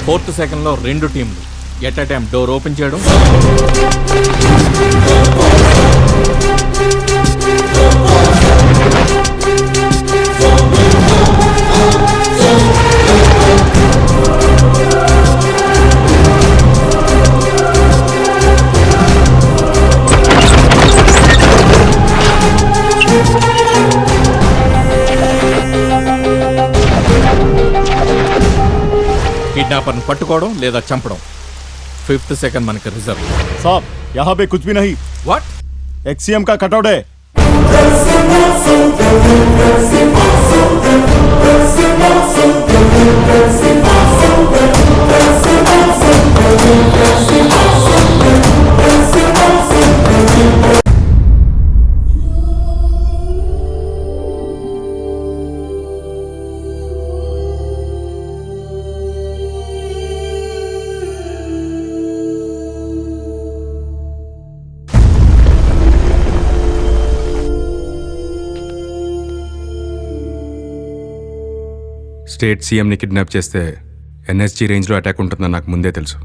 4th సెకండ్లో 2 టీంలు at a time door open చేయడం, కిడ్నాపర్ని పట్టుకోవడం లేదా చంపడం. 5th సెకండ్ మనకి రిజర్వ్. साहब यहाँ पे कुछ भी नहीं. వాట్? एक्सीएम का कटआउट है. స్టేట్ సీఎంని కిడ్నాప్ చేస్తే ఎన్ఎస్జీ రేంజ్లో అటాక్ ఉంటుందని నాకు ముందే తెలుసు.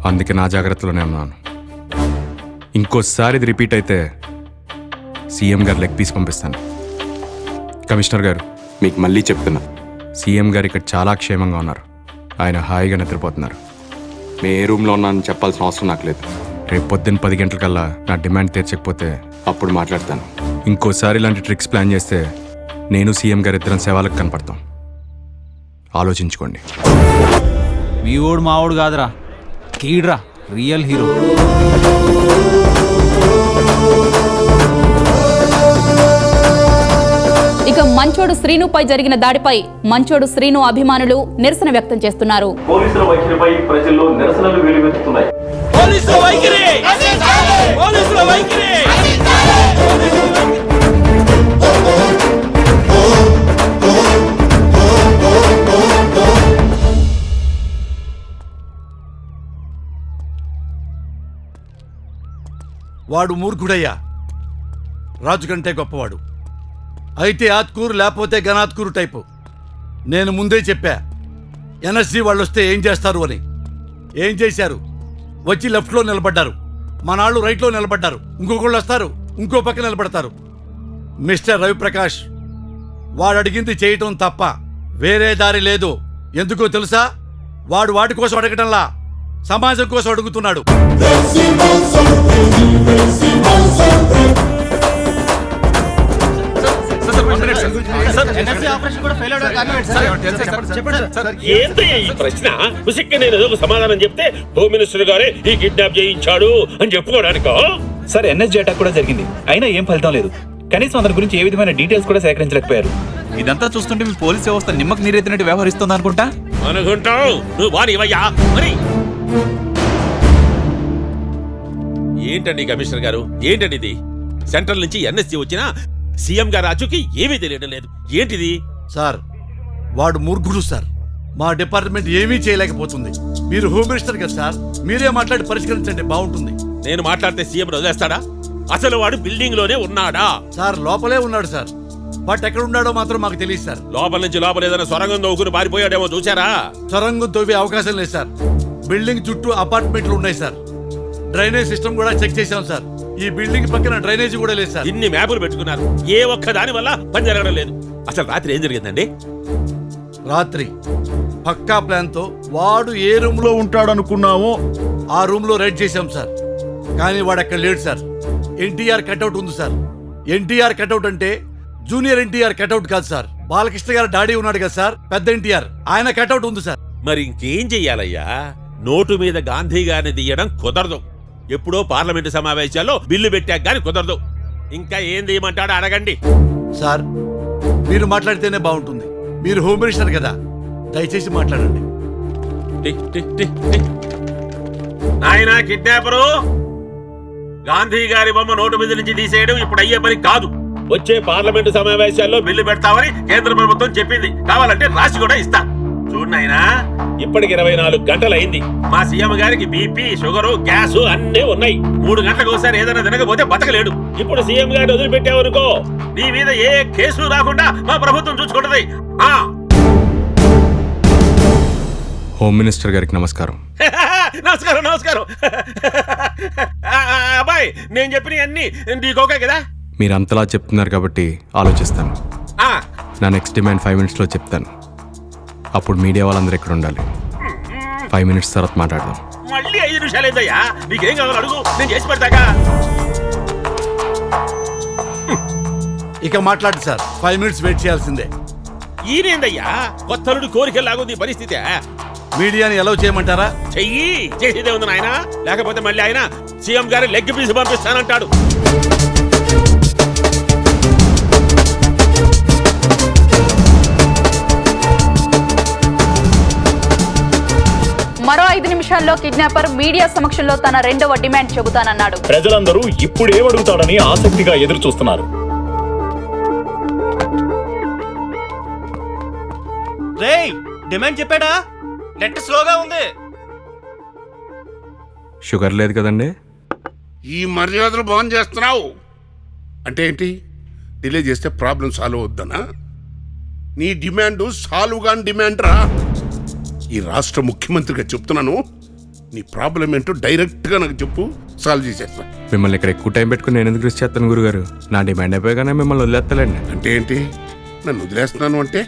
అందుకే నా జాగ్రత్తలోనే ఉన్నాను. ఇంకోసారి ఇది రిపీట్ అయితే సీఎం గారు లెగ్ పీస్ పంపిస్తాను. కమిషనర్ గారు, మీకు మళ్ళీ చెప్తున్నా, సీఎం గారు ఇక్కడ చాలా క్షేమంగా ఉన్నారు. ఆయన హాయిగా నిద్రపోతున్నారు. మే ఏ రూమ్లో ఉన్నానని చెప్పాల్సిన అవసరం నాకు లేదు. రేపు పొద్దున్న 10 గంటలకల్లా నా డిమాండ్ తీర్చకపోతే అప్పుడు మాట్లాడతాను. ఇంకోసారి ఇలాంటి ట్రిక్స్ ప్లాన్ చేస్తే నేను సీఎం గారు ఇద్దరం సేవలకు కనపడతాం. ఆలోచించుకోండి. మీ ఓడు మా ఓడు కాదురా, కీడ్రా రియల్ హీరో. ఇక మంచోడు శ్రీనుపై జరిగిన దాడిపై మంచోడు శ్రీను అభిమానులు నిరసన వ్యక్తం చేస్తున్నారు. పోలీసుల వైఖరిపై ప్రజల్లో నిరసనలు వెలువెత్తుతున్నాయి. వాడు మూర్ఖుడయ్యా, రాజు కంటే గొప్పవాడు. అయితే ఆత్కూరు లేకపోతే గనాత్కూరు టైపు. నేను ముందే చెప్పా ఎన్ఎస్జీ వాళ్ళు వస్తే ఏం చేస్తారు అని. ఏం చేశారు? వచ్చి లెఫ్ట్లో నిలబడ్డారు, మనాళ్ళు రైట్లో నిలబడ్డారు, ఇంకొకళ్ళు వస్తారు ఇంకో పక్క నిలబడతారు. మిస్టర్ రవిప్రకాష్, వాడు అడిగింది చేయటం తప్ప వేరే దారి లేదు. ఎందుకో తెలుసా? వాడు వాటి కోసం అడగటంలా సమాజం కోసం అడుగుతున్నాడు. సమాధానం చెప్తే హోమ్ మినిస్టర్ గారే ఈ కిడ్నాప్ చేయించాడు అని చెప్పుకోవడానికో? సార్, ఎన్ఎస్జీ అటాక్ కూడా జరిగింది, అయినా ఏం ఫలితం లేదు. కనీసం అందరి గురించి ఏ విధమైన డీటెయిల్స్ కూడా సేకరించలేకపోయారు. ఇదంతా చూస్తుంటే మీ పోలీస్ వ్యవస్థ నిమ్మకు నీరెత్తినట్టు వ్యవహరిస్తుంది అనుకుంటా. అనుకుంటావు నువ్వు వారివయ్యా. మరి ఏంటండి కమిషనర్ గారు, ఏంటండి ఇది? సెంట్రల్ నుంచి ఎన్ఎస్జీ వచ్చినా సీఎం గారు రాజుకి ఏమీ తెలియడం లేదు. ఏంటిది? సార్, వాడు మూర్ఖుడు సార్. మా డిపార్ట్మెంట్ ఏమీ చేయలేకపోతుంది. మీరు హోమ్ మినిస్టర్ కదా సార్, మీరే మాట్లాడి పరిష్కరించండి, బాగుంటుంది. నేను మాట్లాడితే సీఎం వదిలేస్తాడా? అసలు వాడు బిల్డింగ్ లోనే ఉన్నాడా? సార్, లోపలే ఉన్నాడు సార్. బట్ ఎక్కడ ఉన్నాడో మాత్రం మాకు తెలియదు సార్. లోపల నుంచి లోపల ఏదైనా సొరంగం దోకుని పారిపోయాడేమో చూసారా? సొరంగం తవ్వే అవకాశం లేదు సార్. బిల్డింగ్ చుట్టూ అపార్ట్మెంట్లు ఉన్నాయి సార్. డ్రైనేజ్ సిస్టమ్ కూడా చెక్ చేశాం సార్. ఈ బిల్డింగ్ పక్కన డ్రైనేజ్ కూడా లేదు సార్. ఇన్ని మ్యాపులు పెట్టుకున్నారు, ఏ ఒక్క దాని వల్ల పని జరగడం లేదు. అసలు రాత్రి ఏం జరిగిందండి? రాత్రి పక్కా ప్లాన్ తో వాడు ఏ రూమ్ లో ఉంటాడు అనుకున్నామో ఆ రూమ్ లో రైడ్ చేశాం సార్. కానీ వాడు అక్కడ లేడు సార్. ఎన్టీఆర్ కట్అవుట్ ఉంది సార్. ఎన్టీఆర్ కట్అవుట్ అంటే జూనియర్ ఎన్టీఆర్ కట్అవుట్ కాదు సార్. బాలకృష్ణ గారు డాడీ ఉన్నాడు కదా సార్, పెద్ద ఎన్టీఆర్, ఆయన కట్అవుట్ ఉంది సార్. మరి ఇంకేం చెయ్యాలయ్యా? నోటు మీద గాంధీ గారిని తీయడం కుదరదు. ఎప్పుడో పార్లమెంటు సమావేశాల్లో బిల్లు పెట్టాక గాని కుదరదు. ఇంకా ఏం తీయమంటాడో అడగండి. సార్, మీరు మాట్లాడితేనే బాగుంటుంది. మీరు హోమ్ మినిస్టర్ కదా, దయచేసి మాట్లాడండి. నాయనా కిడ్నాపరు, గాంధీ గారి బొమ్మ నోటు మీద నుంచి తీసేయడం ఇప్పుడు అయ్యే పని కాదు. వచ్చే పార్లమెంటు సమావేశాల్లో బిల్లు పెడతామని కేంద్ర ప్రభుత్వం చెప్పింది. కావాలంటే రాసి కూడా ఇస్తా. చూడు నాయనా, ఇప్పటికి 24 గంటలైంది. మా సీఎం గారికి బీపీ, షుగరు, గ్యాస్ అన్నీ ఉన్నాయి. 3 గంటలకు ఒకసారి ఏదైనా తినకపోతే బతకలేడు. ఇప్పుడు సీఎం గారిని వదిలిపెట్టావనుకో, నీ మీద ఏ కేసు రాకుండా మా ప్రభుత్వం చూసుకుంటది. హోమ్ మినిస్టర్ గారికి నమస్కారం. నమస్కారం నమస్కారం. అబ్బాయి నేను చెప్పిన అన్ని నీకు ఓకే కదా? మీరు అంతలా చెప్తున్నారు కాబట్టి ఆలోచిస్తాను. ఆ, నా నెక్స్ట్ డిమాండ్ 5 minutesలో చెప్తాను. అప్పుడు మీడియా వాళ్ళందరూ ఎక్కడ ఉండాలి. 5 minutes తర్వాత మాట్లాడదాం. మళ్ళీ 5 నిమిషాలు ఏందయ్యా? నీకేం కావాలి అడుగు, నేను చేసి పెడతాగా. ఇక మాట్లాడు సార్. 5 minutes వెయిట్ చేయాల్సిందే. ఈయనేందయ్యా కొత్తలుడు కోరికలాగుంది పరిస్థితి. మీడియాని ఎలా చేయమంటారా? చెయ్యి, చేసేదే ఉంది నాయన. లేకపోతే మళ్ళీ ఆయన సీఎం గారి లెగ్ పీస్ పంపిస్తానంటాడు. మరో 5 నిమిషాల్లో కిడ్నాపర్ మీడియా సమక్షంలో తన రెండవ డిమాండ్ చెబుతానన్నాడు. ప్రజలందరూ ఇప్పుడు ఏమడుగుతాడని ఆసక్తిగా ఎదురు చూస్తున్నారు. రేయ్, డిమాండ్ చెప్పాడా? నెట్ స్లోగా ఉంది. షుగర్ లేదు కదండి. ఈ మర్యాదలు బాగుంది చేస్తున్నావు అంటే ఏంటి? డిలే చేస్తే ప్రాబ్లం సాల్వ్ అవుద్దనా? నీ డిమాండ్ సాల్వ్ కాని డిమాండ్ రా. ఈ రాష్ట్ర ముఖ్యమంత్రిగా చెప్తున్నాను, నీ ప్రాబ్లం ఏంటో డైరెక్ట్గా నాకు చెప్పు, సాల్వ్ చేసేస్తా. మిమ్మల్ని ఇక్కడ ఎక్కువ టైం పెట్టుకుని నేను ఎందుకు రిస్క్ చేస్తాను గురుగారు? నా డిమాండ్ అయిపోయాగానే మిమ్మల్ని వదిలేస్తానండి. అంటే ఏంటి? నన్ను వదిలేస్తున్నాను అంటే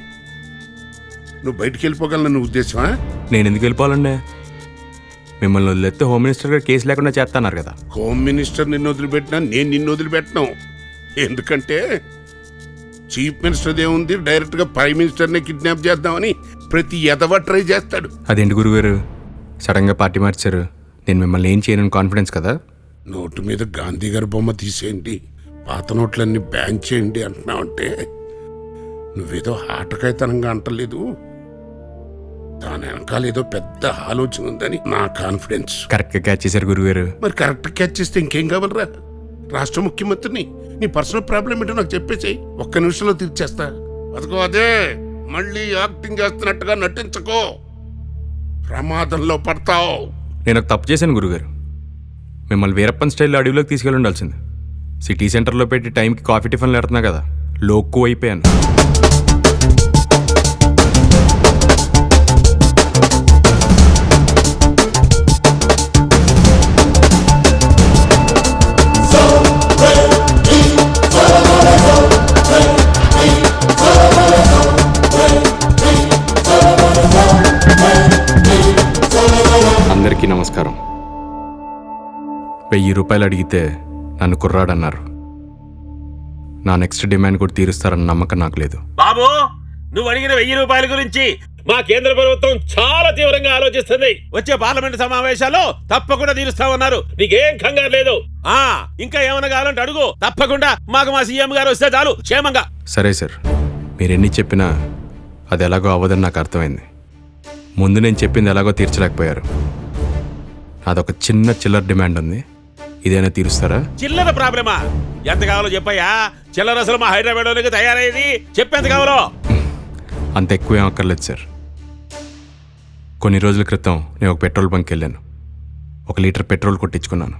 నువ్వు బయటికి వెళ్ళిపోగలను ఉద్దేశమా? నేను ఎందుకు వెళ్ళిపోవాలండి? మిమ్మల్ని వదిలేస్తే హోమ్ మినిస్టర్ గారు కేసు లేకుండా చేస్తున్నారు కదా. హోమ్ మినిస్టర్ నిన్ను వదిలిపెట్టినా నేను నిన్ను వదిలిపెట్టను. ఎందుకంటే చీఫ్ మినిస్టర్ ఏముంది, డైరెక్ట్గా ప్రైమ్ మినిస్టర్నే కిడ్నాప్ చేద్దామని ప్రతి ఎదవ ట్రై చేస్తాడు. అదేంటి గురుగారు సడన్గా పార్టీ మార్చారు? నేను మిమ్మల్ని ఏం చేయనని కాన్ఫిడెన్స్ కదా. నోటు మీద గాంధీ గారి బొమ్మ తీసేయండి, పాత నోట్లన్నీ బ్యాన్ చేయండి అంటున్నావంటే నువ్వేదో ఆటకాయతనంగా అంటలేదు, దాని వెనకాల ఏదో పెద్ద ఆలోచన ఉందని నా కాన్ఫిడెన్స్. కరెక్ట్గా క్యాచ్ చేశారు గురుగారు. మరి కరెక్ట్ క్యాచ్ చేస్తే ఇంకేం కావాలరా? రాష్ట్ర ముఖ్యమంత్రిని, నీ పర్సనల్ ప్రాబ్లం ఏంటో నాకు చెప్పేసేయి, ఒక్క నిమిషంలో తీర్చేస్తా. అదిగో అదే మళ్ళీ యాక్టింగ్ చేస్తున్నట్టుగా నటించకో, ప్రమాదంలో పడతావు. నేను ఒక తప్పు చేశాను గురుగారు. మిమ్మల్ని వీరప్పన్ స్టైల్లో అడవిలోకి తీసుకెళ్ళి ఉండాల్సింది. సిటీ సెంటర్లో పెట్టి టైంకి కాఫీ టిఫిన్లు పెడుతున్నా కదా, లోకు అయిపోయాను. అందరికీ నమస్కారం. 1000 రూపాయలు అడిగితే నన్ను కుర్రాడన్నారు. నా నెక్స్ట్ డిమాండ్ కూడా తీరుస్తారన్న నమ్మకం నాకు లేదు. బాబు, నువ్వు అడిగిన 1000 రూపాయల గురించి మా కేంద్ర ప్రభుత్వం చాలా తీవ్రంగా ఆలోచిస్తుంది. వచ్చే పార్లమెంట్ సమావేశాల్లో తప్పకుండా తీరుస్తామన్నారు. నీకేం కంగారు లేదు. ఇంకా ఏమైనా కావాలంటే అడుగు, తప్పకుండా. మాకు మా సీఎం గారు వస్తే చాలు క్షేమంగా. సరే సార్, మీరెన్ని చెప్పినా అది ఎలాగో అవ్వదని నాకు అర్థమైంది. ముందు నేను చెప్పింది ఎలాగో తీర్చలేకపోయారు. అదొక చిన్న చిల్లర డిమాండ్ ఉంది, ఇదైనా తీరుస్తారా? చిల్లర ప్రాబ్లమా? ఎంత కావాలో చెప్పయ్యా. చిల్లర అసలు మా హైదరాబాద్లోకి తయారయ్యేది. చెప్పేంత కావాలో. అంత ఎక్కువ ఏం అక్కర్లేదు సార్. కొన్ని రోజుల క్రితం నేను ఒక పెట్రోల్ బంక్ వెళ్ళాను. 1 లీటర్ పెట్రోల్ కొట్టించుకున్నాను.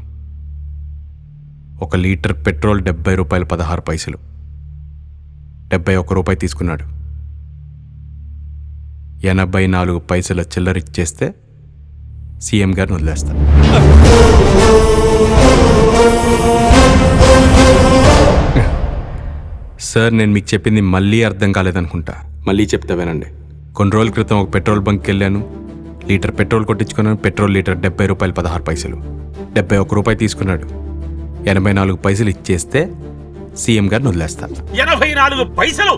1 లీటర్ పెట్రోల్ 70 రూపాయలు 16 పైసలు. 71 రూపాయి తీసుకున్నాడు. 84 పైసల చిల్లర ఇచ్చేస్తే సీఎం గారిని వదిలేస్తాను. సార్, నేను మీకు చెప్పింది మళ్ళీ అర్థం కాలేదనుకుంటా. మళ్ళీ చెప్తా వినండి. కొన్ని రోజుల క్రితం ఒక పెట్రోల్ బంక్కి వెళ్ళాను. లీటర్ పెట్రోల్ కొట్టించుకున్నాను. పెట్రోల్ లీటర్ 70 రూపాయలు 16 పైసలు. 71 రూపాయి తీసుకున్నాడు. 84 పైసలు ఇచ్చేస్తే సీఎం గారిని వదిలేస్తాను. 84 పైసలు?